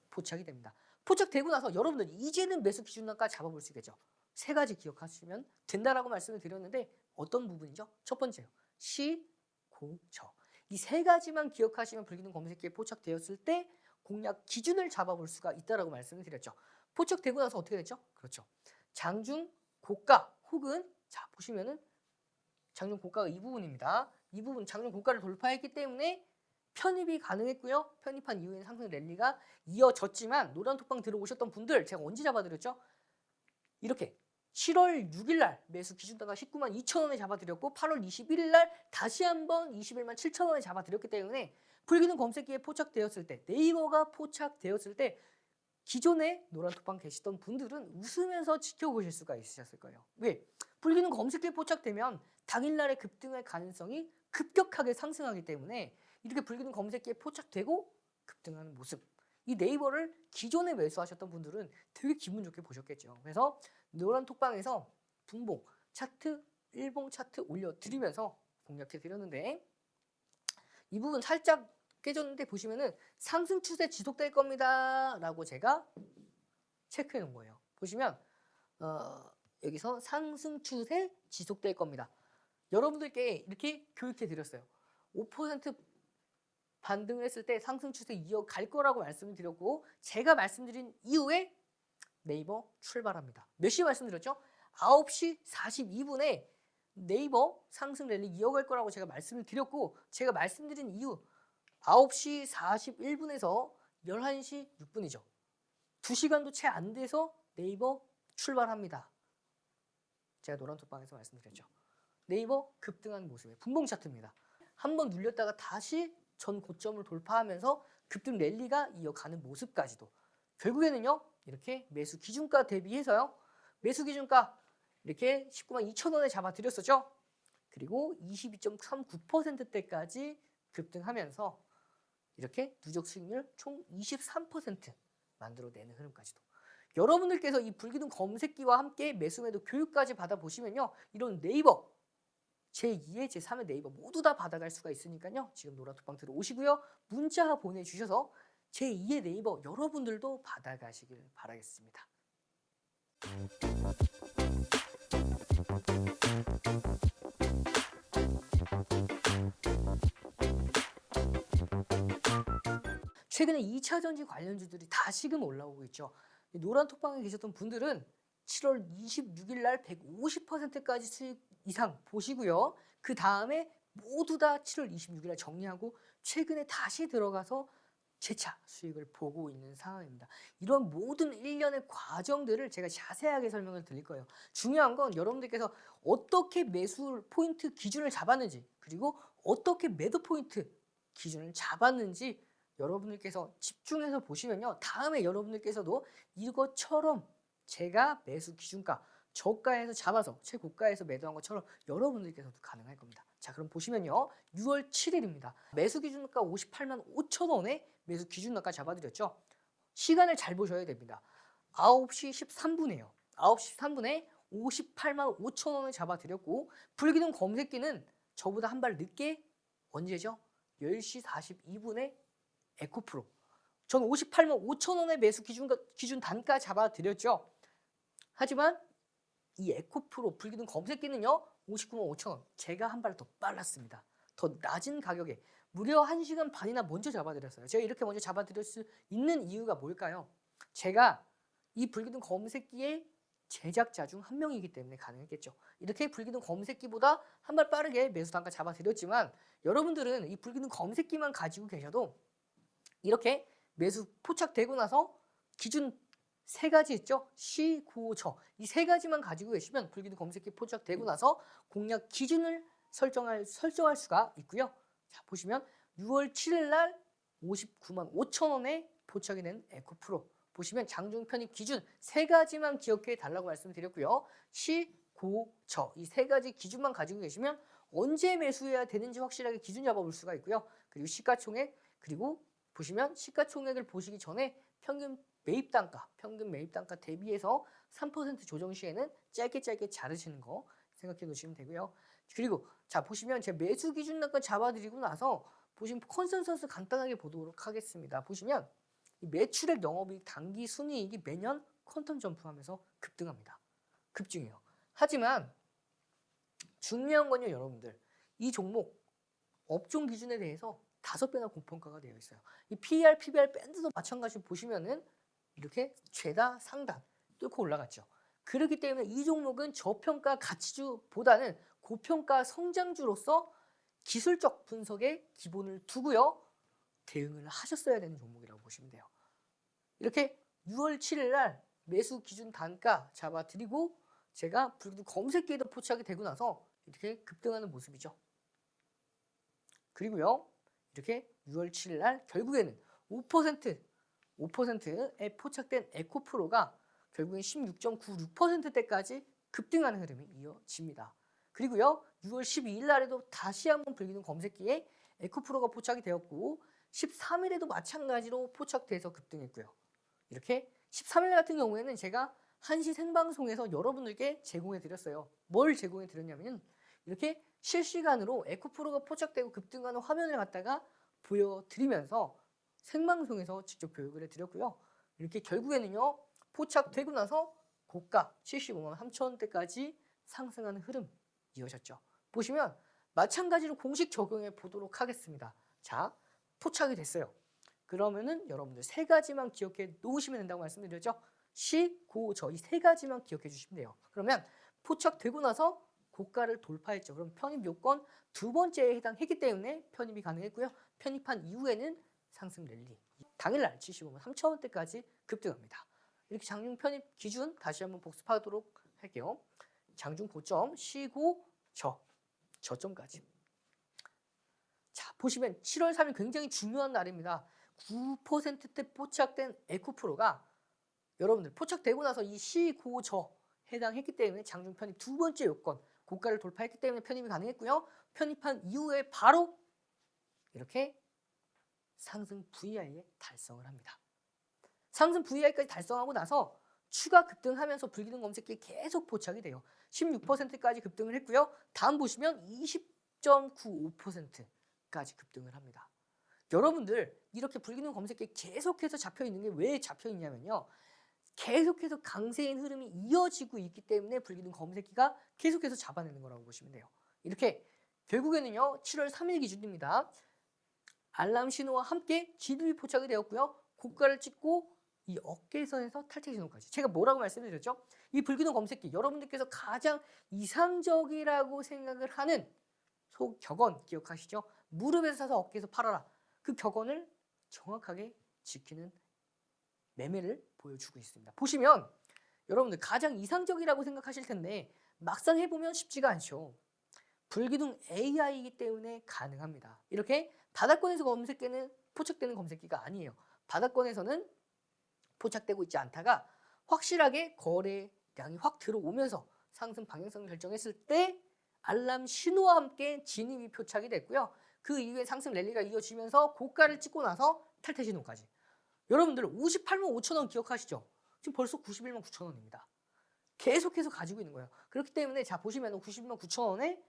포착이 됩니다. 포착되고 나서 여러분들 이제는 매수 기준단가 잡아볼 수 있겠죠. 3가지 기억하시면 된다라고 말씀을 드렸는데 어떤 부분이죠? 첫 번째요. 시, 고, 저. 이 3가지만 기억하시면 불기둥 검색기에 포착되었을 때 공략 기준을 잡아볼 수가 있다라고 말씀을 드렸죠. 포착되고 나서 어떻게 됐죠? 그렇죠. 장중 고가 혹은 자 보시면은 장중 고가가 이 부분입니다. 이 부분 장중 고가를 돌파했기 때문에 편입이 가능했고요. 편입한 이후에는 상승 랠리가 이어졌지만 노란톡방 들어오셨던 분들 제가 언제 잡아드렸죠? 이렇게 7월 6일 날 매수 기준가가 19만 2천 원에 잡아드렸고 8월 21일 날 다시 한번 21만 7천 원에 잡아드렸기 때문에 불기둥 검색기에 포착되었을 때 네이버가 포착되었을 때 기존에 노란톡방 계시던 분들은 웃으면서 지켜보실 수가 있으셨을 거예요. 왜? 불기둥 검색기에 포착되면 당일날의 급등할 가능성이 급격하게 상승하기 때문에 이렇게 불기둥 검색기에 포착되고 급등하는 모습. 이 네이버를 기존에 매수하셨던 분들은 되게 기분 좋게 보셨겠죠. 그래서 노란톡방에서 분봉, 차트, 일봉 차트 올려드리면서 공략해 드렸는데 이 부분 살짝 깨졌는데 보시면은 상승 추세 지속될 겁니다 라고 제가 체크해 놓은 거예요. 보시면 여기서 상승 추세 지속될 겁니다. 여러분들께 이렇게 교육해 드렸어요. 5% 반등을 했을 때 상승 추세 이어갈 거라고 말씀을 드렸고 제가 말씀드린 이후에 네이버 출발합니다. 몇 시에 말씀드렸죠? 9시 42분에 네이버 상승 랠리 이어갈 거라고 제가 말씀을 드렸고 제가 말씀드린 이후 9시 41분에서 11시 6분이죠. 2시간도 채 안 돼서 네이버 출발합니다. 제가 노란톡방에서 말씀드렸죠. 네이버 급등하는 모습의 분봉 차트입니다. 한번 눌렸다가 다시 전 고점을 돌파하면서 급등 랠리가 이어가는 모습까지도 결국에는요. 이렇게 매수 기준가 대비해서요. 매수 기준가 이렇게 19만 2천 원에 잡아드렸었죠. 그리고 22.39%대까지 급등하면서 이렇게 누적 수익률 총 23% 만들어내는 흐름까지도. 여러분들께서 이 불기둥 검색기와 함께 매수매도 교육까지 받아보시면요. 이런 네이버 제2의 제3의 네이버 모두 다 받아갈 수가 있으니까요. 지금 노란톡방 들어오시고요. 문자 보내주셔서 제2의 네이버 여러분들도 받아가시길 바라겠습니다. 최근에 2차 전지 관련주들이 다시금 올라오고 있죠. 노란톡방에 계셨던 분들은 7월 26일 날 150%까지 수익 이상 보시고요. 그 다음에 모두 다 7월 26일 날 정리하고 최근에 다시 들어가서 재차 수익을 보고 있는 상황입니다. 이런 모든 일련의 과정들을 제가 자세하게 설명을 드릴 거예요. 중요한 건 여러분들께서 어떻게 매수 포인트 기준을 잡았는지, 그리고 어떻게 매도 포인트 기준을 잡았는지 여러분들께서 집중해서 보시면요. 다음에 여러분들께서도 이것처럼 제가 매수 기준가 저가에서 잡아서 최고가에서 매도한 것처럼 여러분들께서도 가능할 겁니다. 자, 그럼 보시면요. 6월 7일입니다. 매수 기준가 58만 5천 원에 매수 기준가 잡아드렸죠. 시간을 잘 보셔야 됩니다. 9시 13분이에요. 9시 13분에 58만 5천 원을 잡아드렸고 불기둥 검색기는 저보다 한 발 늦게 언제죠? 10시 42분에 에코프로. 전 58만 5천 원의 매수 기준 단가 잡아드렸죠. 하지만 이 에코프로 불기둥 검색기는요. 59만 5천 원. 제가 한 발 더 빨랐습니다. 더 낮은 가격에 무려 1시간 반이나 먼저 잡아드렸어요. 제가 이렇게 먼저 잡아드릴 수 있는 이유가 뭘까요? 제가 이 불기둥 검색기의 제작자 중 한 명이기 때문에 가능했겠죠. 이렇게 불기둥 검색기보다 한 발 빠르게 매수 단가 잡아드렸지만 여러분들은 이 불기둥 검색기만 가지고 계셔도 이렇게 매수 포착되고 나서 기준 세 가지 있죠. 시, 고, 저. 이 세 가지만 가지고 계시면 불기둥 검색기 포착되고 나서 공략 기준을 설정할 수가 있고요. 자, 보시면 6월 7일 날 59만 5천 원에 포착이 된 에코프로. 보시면 장중 편입 기준 세 가지만 기억해 달라고 말씀드렸고요. 시, 고, 저. 이 세 가지 기준만 가지고 계시면 언제 매수해야 되는지 확실하게 기준 잡아볼 수가 있고요. 그리고 시가총액, 그리고 보시면 시가총액을 보시기 전에 평균 매입 단가 대비해서 3% 조정 시에는 짧게 자르시는 거 생각해 놓으시면 되고요. 그리고 자, 보시면 제 매수 기준 단가 잡아드리고 나서 보시면 컨센서스 간단하게 보도록 하겠습니다. 보시면 이 매출액, 영업이익, 당기 순이익이 매년 퀀텀 점프하면서 급등합니다. 급증해요. 하지만 중요한 건요, 여러분들. 이 종목 업종 기준에 대해서 5배나 고평가가 되어 있어요. 이 PER, PBR 밴드도 마찬가지로 보시면은 이렇게 죄다 상단 뚫고 올라갔죠. 그렇기 때문에 이 종목은 저평가 가치주보다는 고평가 성장주로서 기술적 분석에 기본을 두고요. 대응을 하셨어야 되는 종목이라고 보시면 돼요. 이렇게 6월 7일 날 매수 기준 단가 잡아드리고 제가 불기둥 검색기에도 포착이 되고 나서 이렇게 급등하는 모습이죠. 그리고요. 이렇게 6월 7일 날 결국에는 5%에 포착된 에코프로가 결국엔 16.96%대까지 급등하는 흐름이 이어집니다. 그리고요. 6월 12일 날에도 다시 한번 불기둥 검색기에 에코프로가 포착이 되었고 13일에도 마찬가지로 포착돼서 급등했고요. 이렇게 13일 같은 경우에는 제가 1시 생방송에서 여러분들께 제공해 드렸어요. 뭘 제공해 드렸냐면 이렇게 실시간으로 에코프로가 포착되고 급등하는 화면을 갖다가 보여드리면서 생방송에서 직접 교육을 해드렸고요. 이렇게 결국에는요. 포착되고 나서 고가 75만 3천 원대까지 상승하는 흐름 이어졌죠. 보시면 마찬가지로 공식 적용해 보도록 하겠습니다. 자, 포착이 됐어요. 그러면은 여러분들 세 가지만 기억해 놓으시면 된다고 말씀드렸죠. 시, 고, 저 이 세 가지만 기억해 주시면 돼요. 그러면 포착되고 나서 고가를 돌파했죠. 그럼 편입 요건 두 번째에 해당했기 때문에 편입이 가능했고요. 편입한 이후에는 상승 랠리. 당일날 75만 3천 원대까지 급등합니다. 이렇게 장중 편입 기준 다시 한번 복습하도록 할게요. 장중 고점, 시고, 저점까지. 자, 보시면 7월 3일 굉장히 중요한 날입니다. 9%대 포착된 에코프로가 여러분들 포착되고 나서 이 시, 고, 저 해당했기 때문에 장중 편입 두 번째 요건 고가를 돌파했기 때문에 편입이 가능했고요. 편입한 이후에 바로 이렇게 상승 VI에 달성을 합니다. 상승 VI까지 달성하고 나서 추가 급등하면서 불기둥 검색기에 계속 포착이 돼요. 16%까지 급등을 했고요. 다음 보시면 20.95%까지 급등을 합니다. 여러분들 이렇게 불기둥 검색기에 계속해서 잡혀 있는 게 왜 잡혀 있냐면요. 계속해서 강세인 흐름이 이어지고 있기 때문에 불기둥 검색기가 계속해서 잡아내는 거라고 보시면 돼요. 이렇게 결국에는요. 7월 3일 기준입니다. 알람 신호와 함께 GDP 포착이 되었고요. 고가를 찍고 이 어깨선에서 탈퇴 신호까지. 제가 뭐라고 말씀드렸죠? 이 불기둥 검색기 여러분들께서 가장 이상적이라고 생각을 하는 격언 기억하시죠? 무릎에서 사서 어깨에서 팔아라. 그 격언을 정확하게 지키는 매매를 보여주고 있습니다. 보시면 여러분들 가장 이상적이라고 생각하실 텐데 막상 해보면 쉽지가 않죠. 불기둥 AI이기 때문에 가능합니다. 이렇게 바닥권에서 검색되는 포착되는 검색기가 아니에요. 바닥권에서는 포착되고 있지 않다가 확실하게 거래량이 확 들어오면서 상승 방향성을 결정했을 때 알람 신호와 함께 진입이 표착이 됐고요. 그 이후에 상승 랠리가 이어지면서 고가를 찍고 나서 탈퇴 신호까지. 여러분들 58만 5천 원 기억하시죠? 지금 벌써 91만 9천 원입니다. 계속해서 가지고 있는 거예요. 그렇기 때문에 자 보시면 91만 9천 원에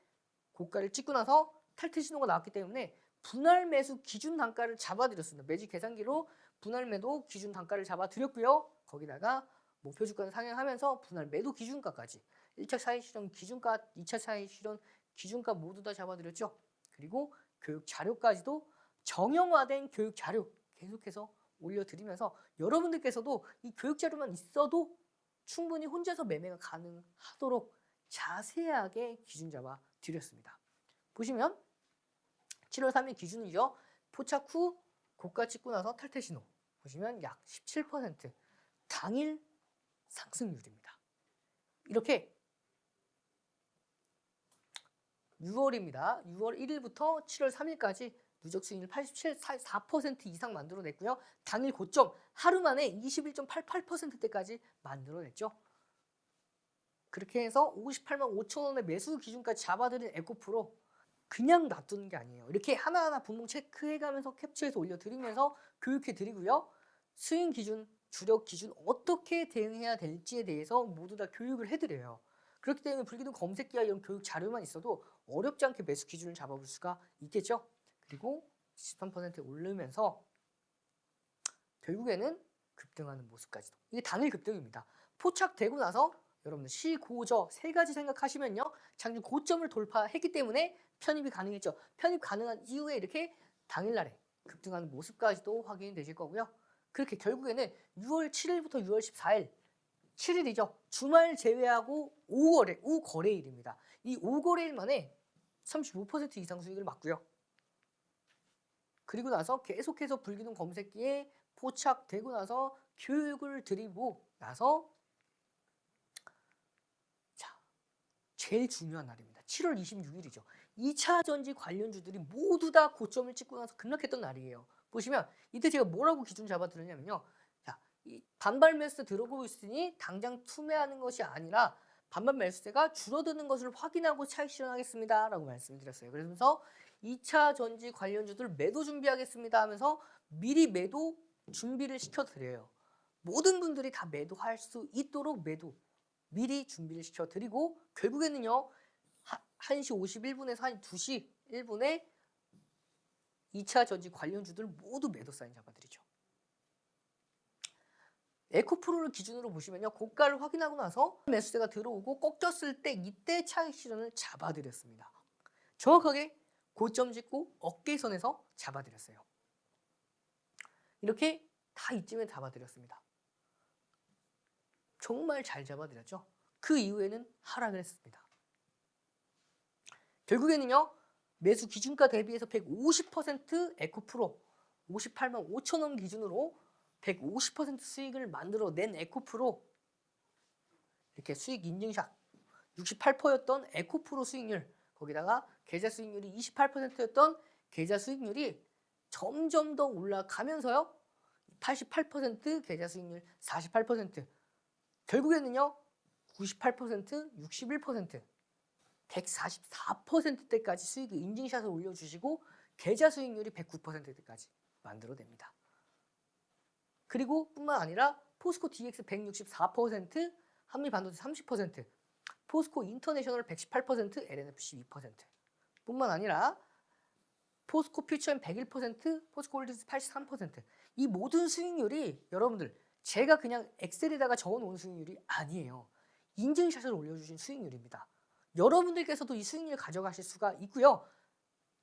고가를 찍고 나서 탈퇴 신호가 나왔기 때문에 분할 매수 기준 단가를 잡아드렸습니다. 매직 계산기로 분할 매도 기준 단가를 잡아드렸고요. 거기다가 목표 주가는 상향하면서 분할 매도 기준가까지 1차 사이 실현 기준가, 2차 사이 실현 기준가 모두 다 잡아드렸죠. 그리고 교육 자료까지도 정형화된 교육 자료 계속해서 올려드리면서 여러분들께서도 이 교육 자료만 있어도 충분히 혼자서 매매가 가능하도록 자세하게 기준 잡아 드렸습니다. 보시면 7월 3일 기준이죠. 포착 후 고가 찍고 나서 탈퇴 신호 보시면 약 17% 당일 상승률입니다. 이렇게 6월입니다. 6월 1일부터 7월 3일까지 누적 수익률 87.4% 이상 만들어냈고요. 당일 고점 하루 만에 21.88%대까지 만들어냈죠. 그렇게 해서 58만 5천 원의 매수 기준까지 잡아드린 에코프로 그냥 놔두는 게 아니에요. 이렇게 하나하나 분봉 체크해가면서 캡처해서 올려드리면서 교육해드리고요. 스윙 기준, 주력 기준 어떻게 대응해야 될지에 대해서 모두 다 교육을 해드려요. 그렇기 때문에 불기둥 검색기와 이런 교육 자료만 있어도 어렵지 않게 매수 기준을 잡아볼 수가 있겠죠. 그리고 13%에 오르면서 결국에는 급등하는 모습까지도. 이게 당일 급등입니다. 포착되고 나서 여러분들 시고저 세 가지 생각하시면요. 장중 고점을 돌파했기 때문에 편입이 가능했죠. 편입 가능한 이후에 이렇게 당일날에 급등하는 모습까지도 확인이 되실 거고요. 그렇게 결국에는 6월 7일부터 6월 14일 7일이죠. 주말 제외하고 5거래일입니다. 이 5거래일 만에 35% 이상 수익을 봤고요. 그리고 나서 계속해서 불기둥 검색기에 포착되고 나서 교육을 드리고 나서 자, 제일 중요한 날입니다. 7월 26일이죠. 2차 전지 관련주들이 모두 다 고점을 찍고 나서 급락했던 날이에요. 보시면 이때 제가 뭐라고 기준 잡아드렸냐면요. 자, 이 반발 매수세 들어오고 있으니 당장 투매하는 것이 아니라 반발 매수세가 줄어드는 것을 확인하고 차익 실현하겠습니다 라고 말씀드렸어요. 그래서 2차 전지 관련주들 매도 준비하겠습니다 하면서 미리 매도 준비를 시켜드려요. 모든 분들이 다 매도할 수 있도록 매도 미리 준비를 시켜드리고 결국에는요. 1시 51분에서 한 2시 1분에 2차 전지 관련주들 모두 매도 사인 잡아드리죠. 에코프로를 기준으로 보시면요. 고가를 확인하고 나서 매수세가 들어오고 꺾였을 때 이때 차익 실현을 잡아드렸습니다. 정확하게 고점 짚고 어깨선에서 잡아드렸어요. 이렇게 다 이쯤에 잡아드렸습니다. 정말 잘 잡아드렸죠. 그 이후에는 하락을 했습니다. 결국에는요. 매수 기준가 대비해서 150% 에코프로 58만 5천 원 기준으로 150% 수익을 만들어낸 에코프로 이렇게 수익 인증샷 68%였던 에코프로 수익률 거기다가 계좌 수익률이 28%였던 계좌 수익률이 점점 더 올라가면서요. 88% 계좌 수익률 48% 결국에는요. 98% 61% 144%대까지 수익 인증샷을 올려주시고 계좌 수익률이 109%대까지 만들어냅니다. 그리고 뿐만 아니라 포스코 DX 164%, 한미반도체 30%, 포스코 인터내셔널 118%, LNFC 2% 뿐만 아니라 포스코 퓨처엠 101%, 포스코 홀딩스 83%. 이 모든 수익률이 여러분들 제가 그냥 엑셀에다가 적어놓은 수익률이 아니에요. 인증샷을 올려주신 수익률입니다. 여러분들께서도 이 수익률 가져가실 수가 있고요.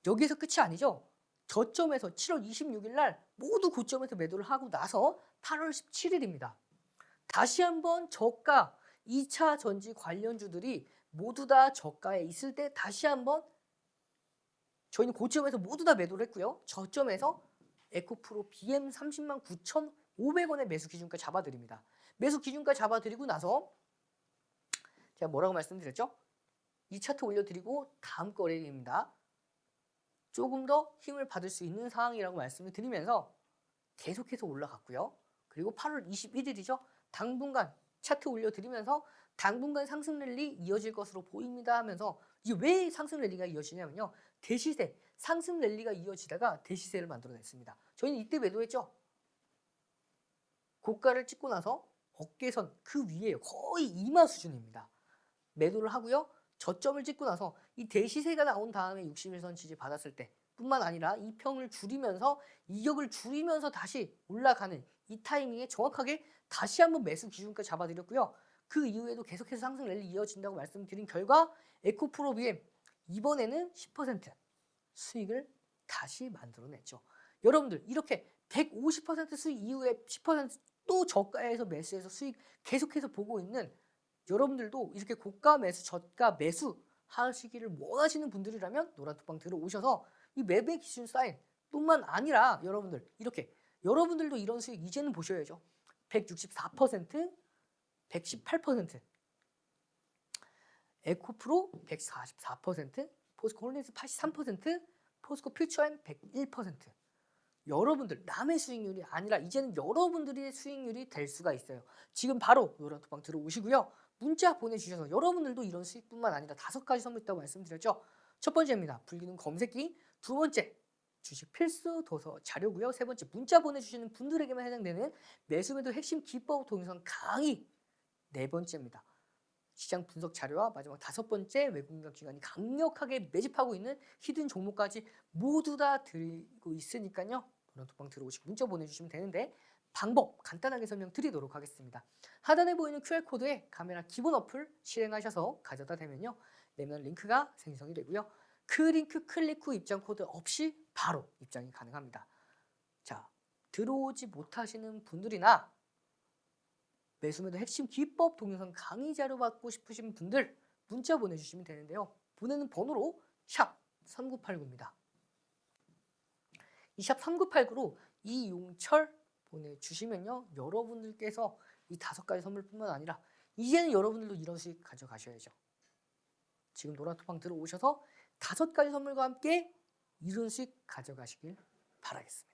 여기에서 끝이 아니죠. 저점에서 7월 26일 날 모두 고점에서 매도를 하고 나서 8월 17일입니다. 다시 한번 저가 2차 전지 관련주들이 모두 다 저가에 있을 때 다시 한번 저희는 고점에서 모두 다 매도를 했고요. 저점에서 에코프로 BM 30만 9,500원의 매수 기준가 잡아드립니다. 매수 기준가 잡아드리고 나서 제가 뭐라고 말씀드렸죠? 이 차트 올려드리고 다음 거래입니다. 조금 더 힘을 받을 수 있는 상황이라고 말씀을 드리면서 계속해서 올라갔고요. 그리고 8월 21일이죠. 당분간 차트 올려드리면서 당분간 상승 랠리 이어질 것으로 보입니다 하면서 이게 왜 상승 랠리가 이어지냐면요. 대시세, 상승 랠리가 이어지다가 대시세를 만들어냈습니다. 저희는 이때 매도했죠. 고가를 찍고 나서 어깨선 그 위에요. 거의 이마 수준입니다. 매도를 하고요. 저점을 찍고 나서 이 대시세가 나온 다음에 61선 지지 받았을 때 뿐만 아니라 이 평을 줄이면서 이격을 줄이면서 다시 올라가는 이 타이밍에 정확하게 다시 한번 매수 기준가 잡아드렸고요. 그 이후에도 계속해서 상승 랠리 이어진다고 말씀드린 결과 에코프로 BM 이번에는 10% 수익을 다시 만들어냈죠. 여러분들 이렇게 150% 수익 이후에 10% 또 저가에서 매수해서 수익 계속해서 보고 있는 여러분들도 이렇게 고가 매수, 저가 매수 하시기를 원하시는 분들이라면 노란톡방 들어오셔서 이 매매 기준 사인 뿐만 아니라 여러분들 이렇게 여러분들도 이런 수익 이제는 보셔야죠. 164%, 118%, 에코프로 144%, 포스코 홀딩스 83%, 포스코 퓨처엠 101%. 여러분들 남의 수익률이 아니라 이제는 여러분들의 수익률이 될 수가 있어요. 지금 바로 노란톡방 들어오시고요. 문자 보내주셔서 여러분들도 이런 수익뿐만 아니라 5가지 선물 있다고 말씀드렸죠. 첫 번째입니다. 불기능 검색기. 두 번째, 주식 필수 도서 자료고요. 세 번째, 문자 보내주시는 분들에게만 해당되는 매수매도 핵심 기법 동영상 강의. 네 번째입니다. 시장 분석 자료와 마지막 5번째, 외국인과 기관이 강력하게 매집하고 있는 히든 종목까지 모두 다 드리고 있으니까요. 노란톡방 들어오시고 문자 보내주시면 되는데 방법 간단하게 설명드리도록 하겠습니다. 하단에 보이는 QR코드에 카메라 기본 어플 실행하셔서 가져다 대면요. 내면 링크가 생성이 되고요. 그 링크 클릭 후 입장 코드 없이 바로 입장이 가능합니다. 자, 들어오지 못하시는 분들이나 매수매도 핵심 기법 동영상 강의 자료 받고 싶으신 분들 문자 보내주시면 되는데요. 보내는 번호로 샵 3989입니다. 이 샵 3989로 이용철 보내주시면요. 여러분들께서 이 5가지 선물뿐만 아니라 이제는 여러분들도 이런 수익 가져가셔야죠. 지금 노란톡방 들어오셔서 5가지 선물과 함께 이런 수익 가져가시길 바라겠습니다.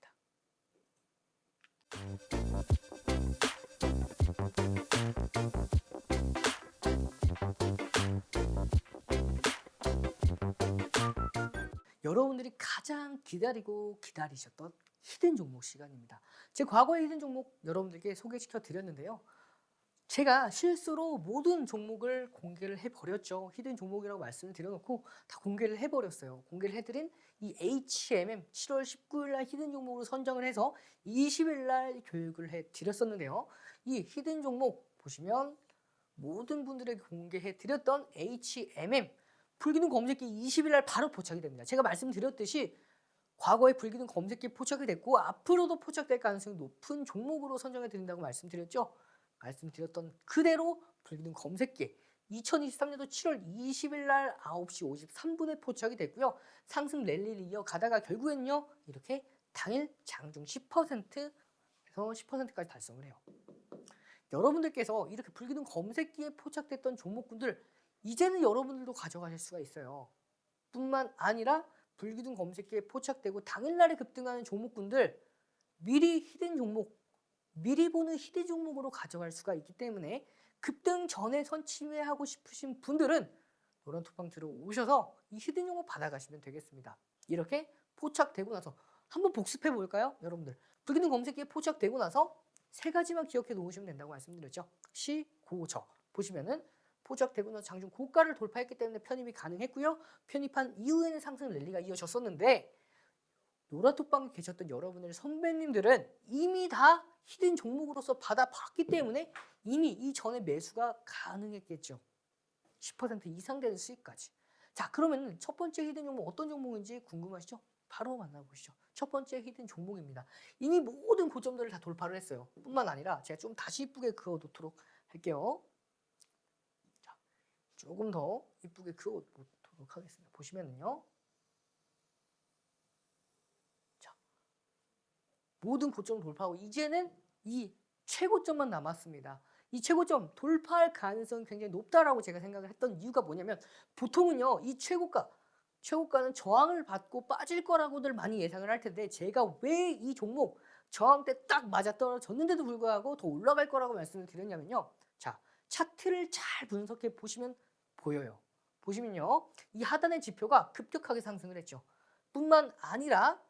여러분들이 가장 기다리고 기다리셨던 히든 종목 시간입니다. 제 과거의 히든 종목 여러분들께 소개시켜 드렸는데요. 제가 실수로 모든 종목을 공개를 해버렸죠. 히든 종목이라고 말씀을 드려놓고 다 공개를 해버렸어요. 공개를 해드린 이 HMM 7월 19일 날 히든 종목으로 선정을 해서 20일 날 교육을 해드렸었는데요. 이 히든 종목 보시면 모든 분들에게 공개해드렸던 HMM 불기능 검색기 20일 날 바로 포착이 됩니다. 제가 말씀드렸듯이 과거에 불기능 검색기 포착이 됐고 앞으로도 포착될 가능성이 높은 종목으로 선정해 드린다고 말씀드렸죠. 말씀드렸던 그대로 불기능 검색기 2023년도 7월 20일 날 9시 53분에 포착이 됐고요. 상승 랠리를 이어가다가 결국에는요. 이렇게 당일 장중 10%에서 10%까지 달성을 해요. 여러분들께서 이렇게 불기능 검색기에 포착됐던 종목군들 이제는 여러분들도 가져가실 수가 있어요. 뿐만 아니라 불기능 검색기에 포착되고 당일날에 급등하는 종목군들 미리 히든 종목, 미리 보는 히든 종목으로 가져갈 수가 있기 때문에 급등 전에 선침해하고 싶으신 분들은 노란 투팡 들어오셔서 이 히든 종목 받아가시면 되겠습니다. 이렇게 포착되고 나서 한번 복습해 볼까요? 여러분들 불기둥 검색기에 포착되고 나서 세 가지만 기억해 놓으시면 된다고 말씀드렸죠. 시, 고, 저 보시면은 포착되고 나서 장중 고가를 돌파했기 때문에 편입이 가능했고요. 편입한 이후에는 상승 랠리가 이어졌었는데 노란톡방에 계셨던 여러분의 선배님들은 이미 다 히든 종목으로서 받아봤기 때문에 이미 이전에 매수가 가능했겠죠. 10% 이상 되는 수익까지. 자, 그러면 첫 번째 히든 종목 어떤 종목인지 궁금하시죠? 바로 만나보시죠. 첫 번째 히든 종목입니다. 이미 모든 고점들을 다 돌파를 했어요. 뿐만 아니라 제가 좀 다시 이쁘게 그어 놓도록 할게요. 자, 조금 더 이쁘게 그어 놓도록 하겠습니다. 보시면은요. 자, 모든 고점 돌파하고 이제는 이 최고점만 남았습니다. 이 최고점 돌파할 가능성이 굉장히 높다라고 제가 생각을 했던 이유가 뭐냐면 보통은요 이 최고가는 저항을 받고 빠질 거라고들 많이 예상을 할 텐데 제가 왜 이 종목 저항 때 딱 맞아떨어졌는데도 불구하고 더 올라갈 거라고 말씀을 드렸냐면요. 자, 차트를 잘 분석해 보시면 보여요. 보시면요 이 하단의 지표가 급격하게 상승을 했죠. 뿐만 아니라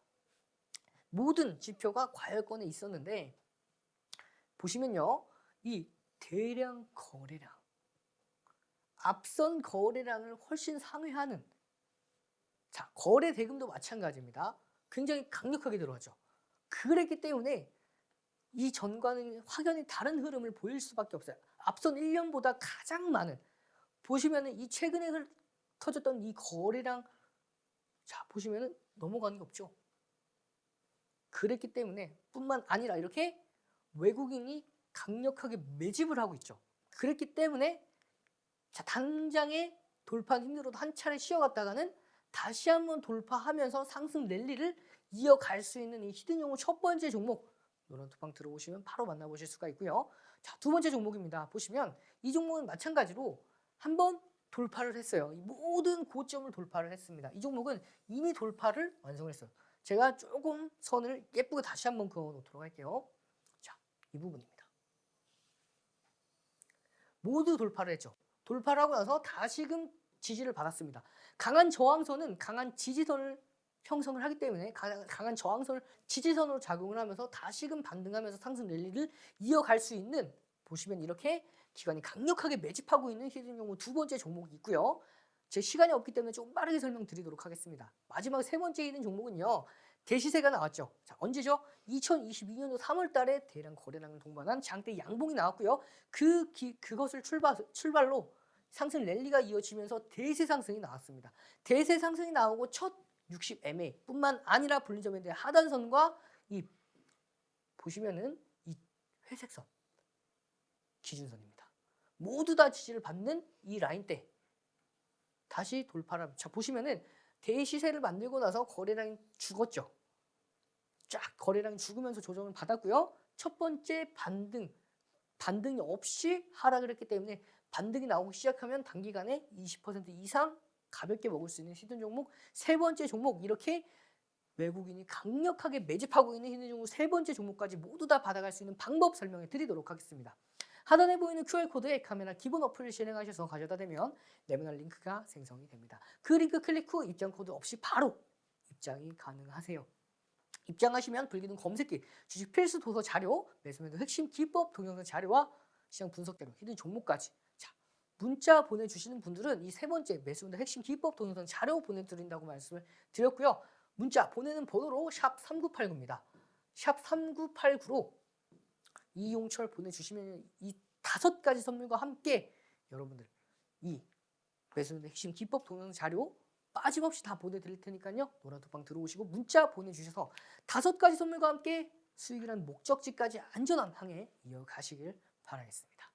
모든 지표가 과열권에 있었는데 보시면요 이 대량 거래량, 앞선 거래량을 훨씬 상회하는 자 거래 대금도 마찬가지입니다. 굉장히 강력하게 들어왔죠. 그랬기 때문에 이 전과는 확연히 다른 흐름을 보일 수밖에 없어요. 앞선 1년보다 가장 많은 보시면은 이 최근에 터졌던 이 거래량 자 보시면은 넘어가는 게 없죠. 그랬기 때문에 뿐만 아니라 이렇게 외국인이 강력하게 매집을 하고 있죠. 그랬기 때문에 자 당장에 돌파는 힘들어도 한 차례 쉬어갔다가는 다시 한번 돌파하면서 상승 랠리를 이어갈 수 있는 이 히든 종목 첫 번째 종목 노란 투팡 들어오시면 바로 만나보실 수가 있고요. 자, 두 번째 종목입니다. 보시면 이 종목은 마찬가지로 한번 돌파를 했어요. 이 모든 고점을 돌파를 했습니다. 이 종목은 이미 돌파를 완성을 했어요. 제가 조금 선을 예쁘게 다시 한번 그어 놓도록 할게요. 자, 이 부분입니다. 모두 돌파를 했죠. 돌파를 하고 나서 다시금 지지를 받았습니다. 강한 저항선은 강한 지지선을 형성을 하기 때문에 강한 저항선을 지지선으로 작용을 하면서 다시금 반등하면서 상승 랠리를 이어갈 수 있는 보시면 이렇게 기관이 강력하게 매집하고 있는 히든 종목 두 번째 종목이 있고요. 제 시간이 없기 때문에 좀 빠르게 설명드리도록 하겠습니다. 마지막 세 번째 히든 종목은요. 대시세가 나왔죠. 자, 언제죠? 2022년도 3월 달에 대량 거래량을 동반한 장대 양봉이 나왔고요. 그것을 출발로 상승 랠리가 이어지면서 대세 상승이 나왔습니다. 대세 상승이 나오고 첫 60MA 뿐만 아니라 분리점에 대한 하단선과 이 보시면은 이 회색선 기준선입니다. 모두 다 지지를 받는 이 라인대 다시 돌파를 자 보시면은 대시세를 만들고 나서 거래량이 죽었죠. 쫙 거래량이 죽으면서 조정을 받았고요. 첫 번째 반등이 없이 하락을 했기 때문에 반등이 나오기 시작하면 단기간에 20% 이상 가볍게 먹을 수 있는 히든 종목 세 번째 종목 이렇게 외국인이 강력하게 매집하고 있는 히든 종목 세 번째 종목까지 모두 다 받아갈 수 있는 방법 설명해 드리도록 하겠습니다. 하단에 보이는 QR코드에 카메라 기본 어플을 실행하셔서 가져다 대면 네모난 링크가 생성이 됩니다. 그 링크 클릭 후 입장 코드 없이 바로 입장이 가능하세요. 입장하시면 불기둥 검색기, 주식 필수 도서 자료, 매수매도 핵심 기법 동영상 자료와 시장 분석 자료, 히든 종목까지 자 문자 보내주시는 분들은 이 세 번째 매수매도 핵심 기법 동영상 자료 보내드린다고 말씀을 드렸고요. 문자 보내는 번호로 샵 3989입니다. 샵 3989로 이용철 보내주시면 이 5가지 선물과 함께 여러분들 이 매수매도 핵심 기법 동영상 자료 빠짐없이 다 보내드릴 테니까요. 노란 투팡 들어오시고 문자 보내주셔서 5가지 선물과 함께 수익이란 목적지까지 안전한 항해 이어가시길 바라겠습니다.